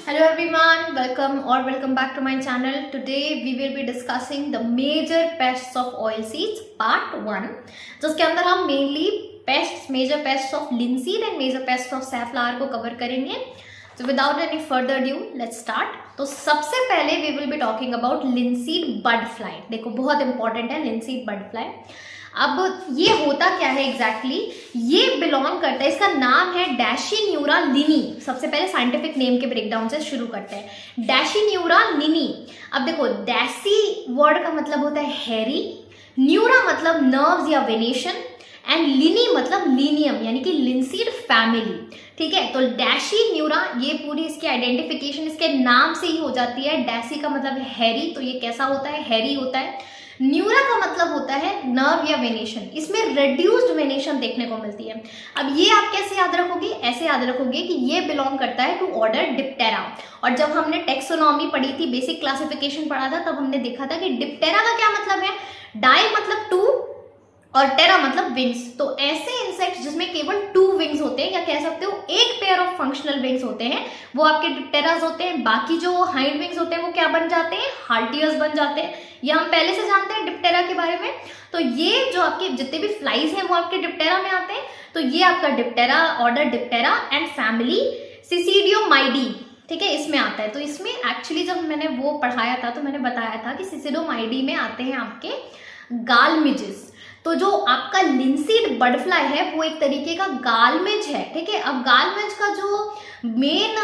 Hello everyone, welcome back to my channel. Today we will be discussing the major pests of oilseeds part 1, जिसके अंदर हम major pests of linseed and major pests of safflower को cover करेंगे. So without any further ado, let's start. तो सबसे पहले we will be talking about linseed bud fly. देखो बहुत important है linseed bud fly. अब ये होता क्या है एग्जैक्टली ये बिलोंग करता है, इसका नाम है डैशीन्यूरा लिनी. सबसे पहले साइंटिफिक नेम के ब्रेकडाउन से शुरू करते हैं. डैशीन्यूरा लिनी. अब देखो डैसी वर्ड का मतलब होता है हैरी, न्यूरा मतलब नर्व्स या वेनेशन, एंड लिनी मतलब लीनियम यानी कि लिंसीड फैमिली. ठीक है, तो डैशी न्यूरा ये पूरी इसकी आइडेंटिफिकेशन इसके नाम से ही हो जाती है. डैसी का मतलब है हैरी, तो ये कैसा होता है, हैरी होता है. न्यूरा का मतलब होता है नर्व या वेनेशन, इसमें रेड्यूस्ड वेनेशन देखने को मिलती है. अब ये आप कैसे याद रखोगे, ऐसे याद रखोगे कि ये बिलोंग करता है टू ऑर्डर डिप्टेरा. और जब हमने टेक्सोनॉमी पढ़ी थी, बेसिक क्लासिफिकेशन पढ़ा था, तब हमने देखा था कि डिप्टेरा का क्या मतलब है, डाई मतलब टू और टेरा मतलब विंग्स. तो ऐसे इंसेक्ट्स जिसमें केवल 2 विंग्स होते हैं, या कह सकते हो एक पेयर ऑफ फंक्शनल विंग्स होते हैं, वो आपके डिप्टेरास होते हैं. बाकी जो हाइंड विंग्स होते हैं वो क्या बन जाते हैं, हार्टियर्स बन जाते हैं. ये हम पहले से जानते हैं डिप्टेरा के बारे में. तो ये जो आपके जितने भी फ्लाइज हैं वो आपके डिप्टेरा में आते हैं. तो ये आपका Diptera, order Diptera and family Cecidomyiidae, ठीक है, इसमें आता है. तो इसमें एक्चुअली जब मैंने वो पढ़ाया था तो मैंने बताया था कि सिसिडियोमाइडी में आते हैं आपके गालमिजेस. तो जो आपका लिंसीड बडफ्लाई है वो एक तरीके का गालमिज है. ठीक है, अब गालमिज का जो मेन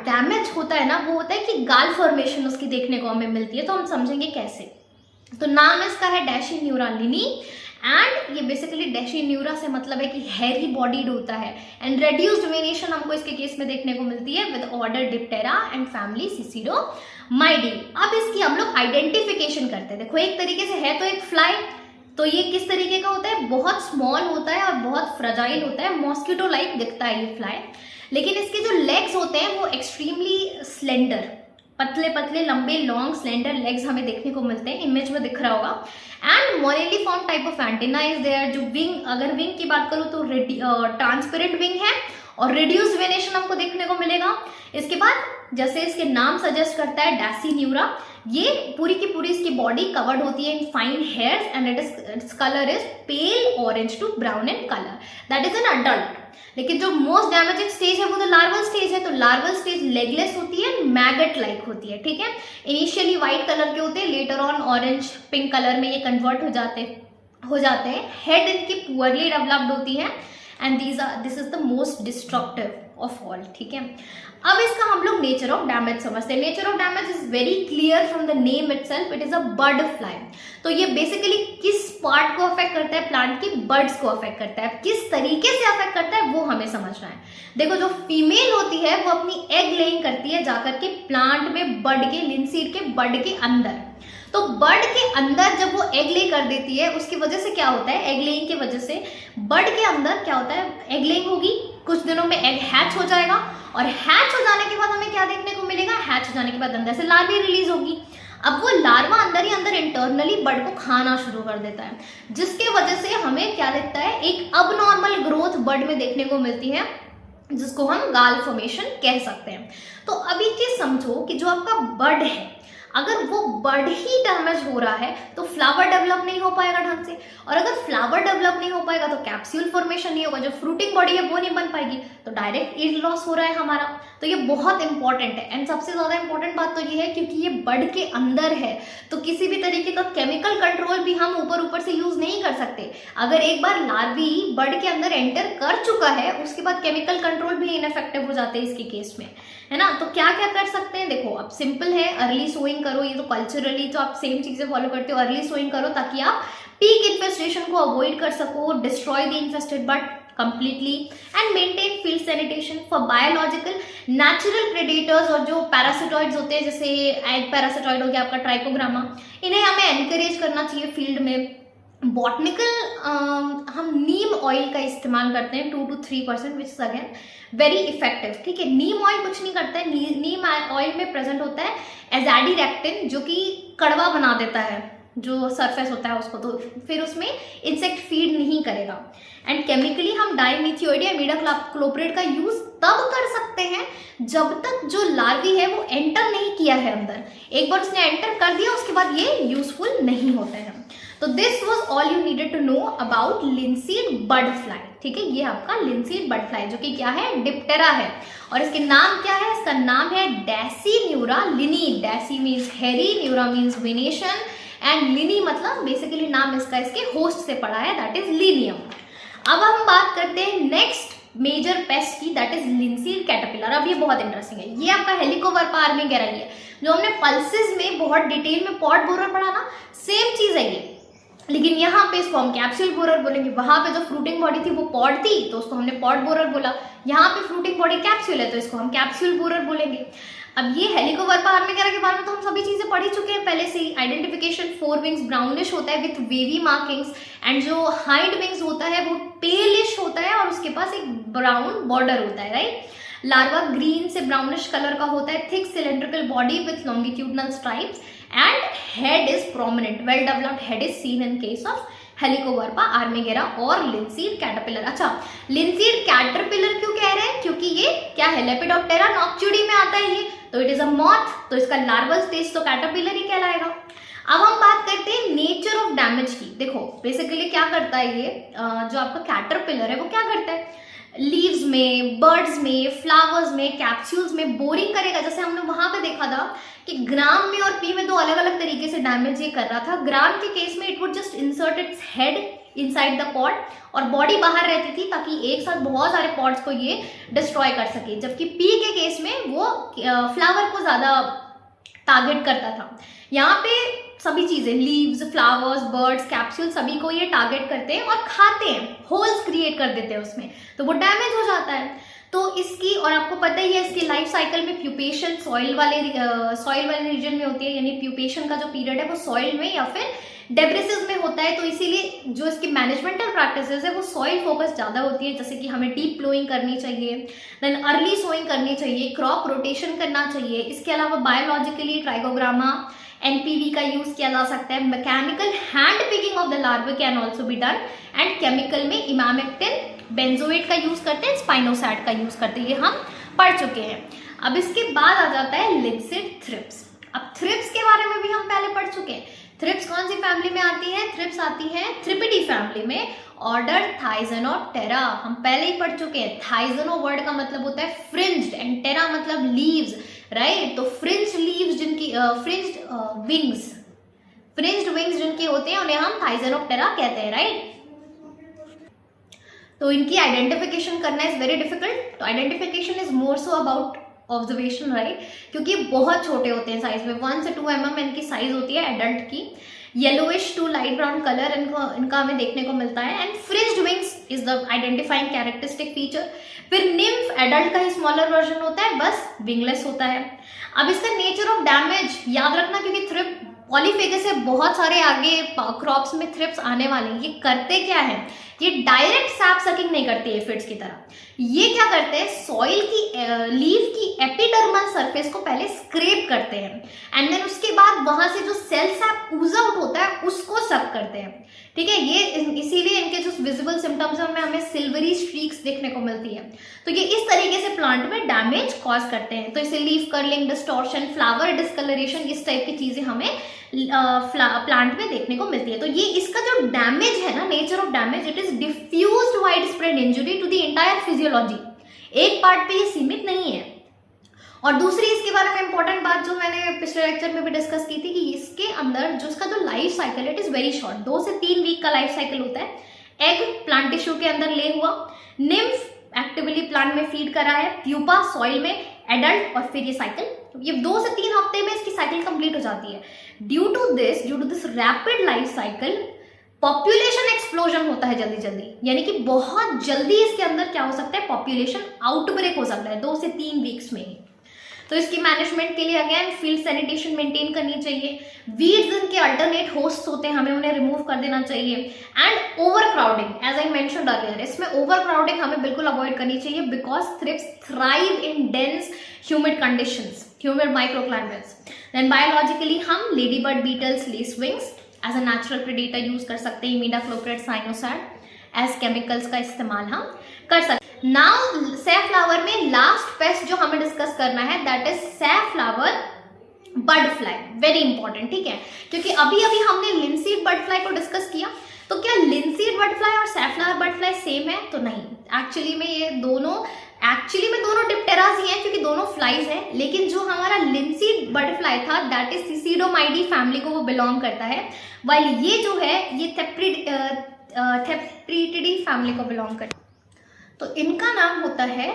डैमेज होता है ना, वो होता है कि गाल फॉर्मेशन उसकी देखने को हमें मिलती है. तो हम समझेंगे कैसे. तो नाम इसका है डैशीन्यूरा लिनी, एंड ये बेसिकली डैशीन्यूरा से मतलब है कि हैरी बॉडीड होता है. एंड रेड्यूस्ड वेनेशन हमको इसके केस में देखने को मिलती है with order Diptera and family Cecidomyiidae. अब इसकी हम लोग आइडेंटिफिकेशन करते हैं. देखो एक तरीके से है तो एक फ्लाई, तो ये किस तरीके का होता है, बहुत स्मॉल होता है और बहुत फ्रजाइल होता है, मॉस्किटो लाइक दिखता है ये फ्लाई. लेकिन इसके जो लेग्स होते हैं वो एक्सट्रीमली स्लेंडर, पतले पतले लंबे लॉन्ग स्लेंडर लेग्स हमें देखने को मिलते हैं. इमेज में दिख रहा होगा. And moniliform type of antenna is there. जो विंग, अगर विंग की बात करूँ तो ट्रांसपेरेंट विंग है और रिड्यूस वेनेशन हमको देखने को मिलेगा. इसके बाद जैसे इसके नाम सजेस्ट करता है डैशीन्यूरा, ये पूरी की पूरी इसकी बॉडी कवर्ड होती है in fine hairs and its colour is pale orange to brown in colour. That is an adult. लेकिन जो मोस्ट डैमेजिंग स्टेज है वो तो लार्वल स्टेज है. तो लार्वल स्टेज लेगलेस होती है, मैगट लाइक होती है. ठीक है, इनिशियली व्हाइट कलर के होते हैं, later on orange pink colour में ये कन्वर्ट हो जाते हैं. हेड इनकी पुअरली डेवलप्ड होती है and this is the most destructive of all. ठीक है, अब इसका हम लोग नेचर ऑफ डैमेज समझते हैं. Nature of damage is very clear from the name itself, it is a bud fly. तो ये बेसिकली किस पार्ट को अफेक्ट करता है, प्लांट की बर्ड्स को अफेक्ट करता है. किस तरीके से अफेक्ट करता है वो हमें समझना है. देखो जो फीमेल होती है वो अपनी एग लेइंग करती है जाकर के प्लांट में, बड के, लिंसीड के बड के अंदर. तो बड के अंदर जब वो एग ले कर देती है, उसकी वजह से क्या होता है, एग लेइंग की वजह से बड के अंदर क्या होता है, एग लेइंग होगी, कुछ दिनों में एग हैच हो जाएगा, और हैच हो जाने के बाद हमें क्या देखने को मिलेगा, हैच हो जाने के बाद अंदर से लार्वा रिलीज होगी. अब वो लार्वा अंदर ही अंदर इंटरनली बर्ड को खाना शुरू कर देता है, जिसके वजह से हमें क्या दिखता है, एक अबनॉर्मल ग्रोथ बर्ड में देखने को मिलती है, जिसको हम गाल फॉर्मेशन कह सकते हैं. तो अभी चीज समझो कि जो आपका बर्ड है, अगर वो बर्ड ही डैमेज हो रहा है तो फ्लावर डेवलप नहीं हो पाएगा ढंग से, और अगर फ्लावर डेवलप नहीं हो पाएगा तो कैप्सूल फॉर्मेशन नहीं होगा, जो फ्रूटिंग बॉडी है वो नहीं बन पाएगी, तो डायरेक्ट ईल्ड लॉस हो रहा है हमारा. तो ये बहुत इंपॉर्टेंट है. एंड सबसे ज्यादा इंपॉर्टेंट बात तो ये है क्योंकि ये बर्ड के अंदर है, तो किसी भी तरीके का केमिकल कंट्रोल भी हम ऊपर से यूज नहीं कर सकते. अगर एक बार लार्वी बर्ड के अंदर एंटर कर चुका है, उसके बाद केमिकल कंट्रोल भी इनफेक्टिव हो जाते हैं इसके केस में, है ना. तो क्या क्या कर सकते हैं, देखो अब सिंपल है, अर्ली सोइंग करो. ये तो कल्चरली तो आप सेम चीजें फॉलो करते हो, अर्ली सोइंग करो ताकि आप पीक इन्फेस्टेशन को अवॉइड कर सको, destroy the infested bird completely, and maintain field sanitation for biological natural predators. और जो पैरासिटॉइड्स होते हैं, जैसे एग पैरासिटॉइड हो गया आपका ट्राइकोग्रामा, इन्हें हमें एनकरेज करना चाहिए फील्ड में. बॉटनिकल हम नीम ऑयल का इस्तेमाल करते हैं 2 to 3%, which is again very effective. ठीक है, नीम ऑयल कुछ नहीं करता है, नीम ऑयल में प्रेजेंट होता है एजाडीरेक्टिन, जो कि कड़वा बना देता है जो सरफेस होता है उसको, तो फिर उसमें इंसेक्ट फीड नहीं करेगा. एंड केमिकली हम डाइमिथियोइड या इमिडाक्लोप्रिड का यूज तब कर सकते हैं जब तक जो लार्वी है वो किया है अंदर, एक बार उसने एंटर कर दिया उसके बाद ये यूजफुल नहीं होता है। तो this was all you needed to know about linseed bud fly. ठीक है, ये आपका लिंसीड बर्ड फ्लाई जो कि क्या है, डिप्टेरा है, और इसके नाम क्या है, इसका नाम है डेसीन्यूरा लिनी। डेसी मीन्स हेरी, न्यूरा मीन्स वेनेशन, एंड लिनी मतलब बेसिकली नाम इसका इसके होस्ट से पड़ा है, दैट इज लिनियम। अब हम बात करते हैं नेक्स्ट मेजर पेस्ट की, दैट इज लिंसीड कैटरपिलर। अब ये बहुत इंटरेस्टिंग है, ये आपका हेलिकोवर्पा आर्मीगेरा ही है, जो हमने पल्सेस में बहुत डिटेल में पॉड बोरर पढ़ा ना, सेम चीज है ये, लेकिन यहाँ पे इसको हम कैप्सूल बोरर बोलेंगे। वहां पे जो फ्रूटिंग बॉडी थी वो पॉड थी तो उसको हमने पॉड बोरर बोला, यहाँ पे फ्रूटिंग बॉडी कैप्सूल है तो इसको हम कैप्सूल बोरर बोलेंगे। अब ये हेलिकोवर्पा आर्मीगेरा के बारे में तो हम सभी चीजें पढ़ ही चुके हैं पहले से ही। आइडेंटिफिकेशन, 4 विंग्स ब्राउनिश होता है विथ वेवी मार्किंग्स, एंड जो हाइंड विंग्स होता है वो पेलिश होता है और उसके पास एक ब्राउन बॉर्डर होता है, राइट। लार्वा ग्रीन से ब्राउनिश कलर का होता है, thick cylindrical body with longitudinal stripes, and head is prominent, well developed head is seen in case of Helicoverpa armigera और लिंसीड कैटरपिलर। अच्छा, लिंसीड कैटरपिलर क्यों कह रहे हैं, क्योंकि ये क्या है, लेपिडोप्टेरा नॉक्चुडी में आता है ये, तो इट इज अ मॉथ, तो इसका लार्वल स्टेज तो कैटरपिलर ही कहलाएगा। अब हम बात करते हैं नेचर ऑफ डैमेज की। देखो बेसिकली क्या करता है ये, जो आपका कैटरपिलर है वो क्या करता है, लीव्स में, बर्ड्स में, फ्लावर्स में, कैप्सूल्स में बोरिंग करेगा। जैसे हमने वहां पे देखा था कि ग्राम में और पी में दो अलग अलग तरीके से डैमेज ये कर रहा था। ग्राम के केस में it would just insert its head inside the pod और बॉडी बाहर रहती थी ताकि एक साथ बहुत सारे पॉड्स को ये डिस्ट्रॉय कर सके, जबकि पी के केस में वो फ्लावर को ज्यादा टारगेट करता था। यहाँ पे सभी चीजें, लीव्स, फ्लावर्स, बर्ड्स, कैप्सूल, सभी को ये टारगेट करते हैं और खाते हैं, होल्स क्रिएट कर देते हैं उसमें, तो वो डैमेज हो जाता है। तो इसकी, और आपको पता ही है इसकी लाइफ साइकिल में प्यूपेशन सॉइल वाले रीजन में होती है, यानी प्यूपेशन का जो पीरियड है वो सॉइल में या फिर डेब्रिसेस में होता है। तो इसीलिए जो इसकी मैनेजमेंटल प्रैक्टिसेस है वो सॉइल फोकस ज्यादा होती है, जैसे कि हमें डीप प्लोइंग करनी चाहिए, देन अर्ली सोइंग करनी चाहिए, क्रॉप रोटेशन करना चाहिए। इसके अलावा बायोलॉजिकली ट्राइकोग्रामा, एनपीवी का यूज किया जा सकता है, mechanical hand picking of the larva can also be done, and chemical में इमामेक्टिन, बेंजोएट का यूज करते हैं, स्पाइनोसैड का यूज करते हैं, ये हम पढ़ चुके हैं। अब इसके बाद आ जाता है लिंसीड थ्रिप्स। अब थ्रिप्स के बारे में भी हम पहले पढ़ चुके हैं। थ्रिप्स कौन सी फैमिली में आती है, थ्रिप्स आती है थ्रिपिडी फैमिली में, ऑर्डर थाइजेनोप्टेरा, हम पहले ही पढ़ चुके हैं। थाइजेनो वर्ड का मतलब होता है फ्रिंज्ड एंड टेरा मतलब लीव्स, राइट। तो फ्रिंज्ड लीव्स जिनकी फ्रिंज्ड विंग्स जिनके होते हैं उन्हें हम थाइजेनोप्टेरा कहते हैं, राइट। तो इनकी आइडेंटिफिकेशन करना इज वेरी डिफिकल्ट। तो identification is more so about observation, right, क्योंकि बहुत छोटे होते हैं साइज में, 1 से 2 mm इनकी साइज होती है एडल्ट की। Yellowish to light brown colour इनका हमें देखने को मिलता है, and fringed wings is the identifying characteristic feature. फिर निम्फ एडल्ट का ही स्मॉलर वर्जन होता है, बस विंगलेस होता है। अब इसका नेचर ऑफ डैमेज याद रखना, क्योंकि थ्रिप पॉलीफेगस से बहुत सारे आगे क्रॉप्स में थ्रिप्स आने वाले हैं। ये करते क्या है, ये डायरेक्ट सैप सकिंग नहीं करते एफिड्स की तरह, ये क्या करते हैं, सॉइल की लीफ की एपिडर्मल सरफेस को पहले स्क्रैप करते हैं, एंड देन उसके बाद वहां से जो सेल सैप ऊज आउट होता है उसको सक करते हैं, ठीक है। ये इसीलिए इनके जो विजिबल सिम्टम्स में हमें सिल्वरी स्ट्रीक्स देखने को मिलती है। तो ये इस तरीके से प्लांट में डैमेज कॉज करते हैं। तो इसे leaf curling, distortion, flower discolouration, इस टाइप की चीजें हमें प्लांट में देखने को मिलती है। तो ये इसका जो डैमेज है ना, nature of damage, it is diffused widespread injury to the entire physiology, एक पार्ट पे ये सीमित नहीं है। और दूसरी इसके बारे में इंपॉर्टेंट बात जो मैंने पिछले लेक्चर में भी डिस्कस की थी कि इसके अंदर जो इसका जो life cycle it is very short, 2 से 3 वीक का लाइफ साइकिल होता है। एग प्लांट टिश्यू के अंदर ले हुआ, निम्फ एक्टिवली प्लांट में फीड करा है, प्यूपा सॉइल में, एडल्ट, और फिर ये साइकिल, ये 2 से 3 हफ्ते में इसकी साइकिल कंप्लीट हो जाती है। Due to this rapid life cycle population explosion होता है जल्दी जल्दी, यानी कि बहुत जल्दी इसके अंदर क्या हो सकता है, पॉपुलेशन आउटब्रेक हो सकता है 2 से 3 वीक्स में ही। तो इसकी मैनेजमेंट के लिए अगेन फील्ड सैनिटेशन मेंटेन करनी चाहिए। वीड्स इनके अल्टरनेट होस्ट होते हैं, हमें उन्हें रिमूव कर देना चाहिए। And overcrowding, as I mentioned earlier, इसमें ओवर क्राउडिंग हमें बिल्कुल अवॉइड करनी चाहिए, because thrips thrive in dense humid conditions, humid microclimates. Then biologically हम ladybird, beetles, lacewings as a natural predator use कर सकते हैं, इमिडाक्लोप्रिड, साइनोसैड एज केमिकल्स का इस्तेमाल हम कर सकते हैं। नाउ सैफ्लावर में लास्ट पेस्ट जो हमें डिस्कस करना है that is safflower bird fly, very important, ठीक है, क्योंकि अभी अभी हमने लिंसीड बर्ड फ्लाई को डिस्कस किया। तो क्या लिंसीड बर्ड फ्लाई और सैफ्लावर बर्ड फ्लाई सेम है? तो नहीं, एक्चुअली में दोनों डिप्टेरास ही हैं, क्योंकि दोनों फ्लाइज हैं। लेकिन जो हमारा लिंसीड बर्ड फ्लाई था दैट इज सिसिडोमाइडी फैमिली को वो बिलोंग करता है, वाइल ये जो है ये थेप्रिटिडी फैमिली को बिलोंग करता है। तो इनका नाम होता है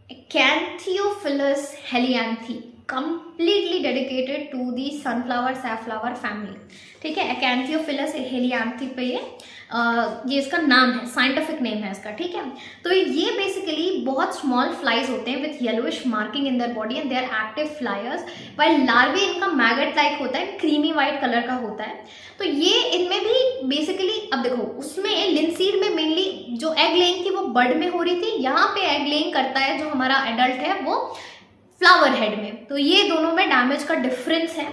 Acanthiophilus helianthi, completely dedicated to the sunflower safflower family, ठीक है। एकेंथियोफिलस हेलियांथी पे ये इसका नाम है, साइंटिफिक नेम है इसका, ठीक है। तो ये बेसिकली बहुत स्मॉल फ्लाइज होते हैं with yellowish marking in their body and they are active flyers, while larvae इनका मैगट लाइक होता है, क्रीमी वाइट कलर का होता है। तो ये इनमें भी बेसिकली, अब देखो उसमें लिंसीड में मेनली जो एग लेइंग थी वो बर्ड में हो रही थी, यहाँ पे एग लेइंग करता है जो हमारा एडल्ट है वो फ्लावर हेड में। तो ये दोनों में डैमेज का डिफरेंस है,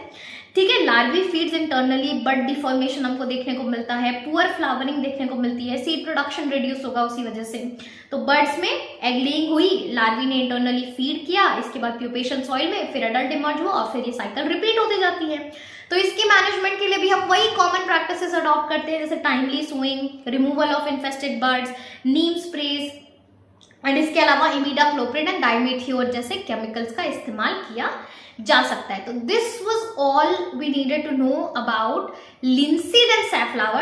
ठीक है। लार्वी फीड्स इंटरनली, बड डिफॉर्मेशन हमको देखने को मिलता है, पुअर फ्लावरिंग देखने को मिलती है, सीड प्रोडक्शन रिड्यूस होगा उसी वजह से। तो बर्ड्स में एग लेइंग हुई, लार्वी ने इंटरनली फीड किया, इसके बाद प्यूपेशन सॉइल में, फिर अडल्ट इमर्ज हुआ और फिर ये साइकिल रिपीट होती जाती है। तो इसके मैनेजमेंट के लिए भी हम वही कॉमन प्रैक्टिसेस अडॉप्ट करते हैं, जैसे timely sowing, removal of infested buds, neem sprays and इसके अलावा इमिडाक्लोप्रिड एंड डाइमेथियोर जैसे केमिकल्स का इस्तेमाल किया जा सकता है। तो this was all we needed to know about linseed and safflower.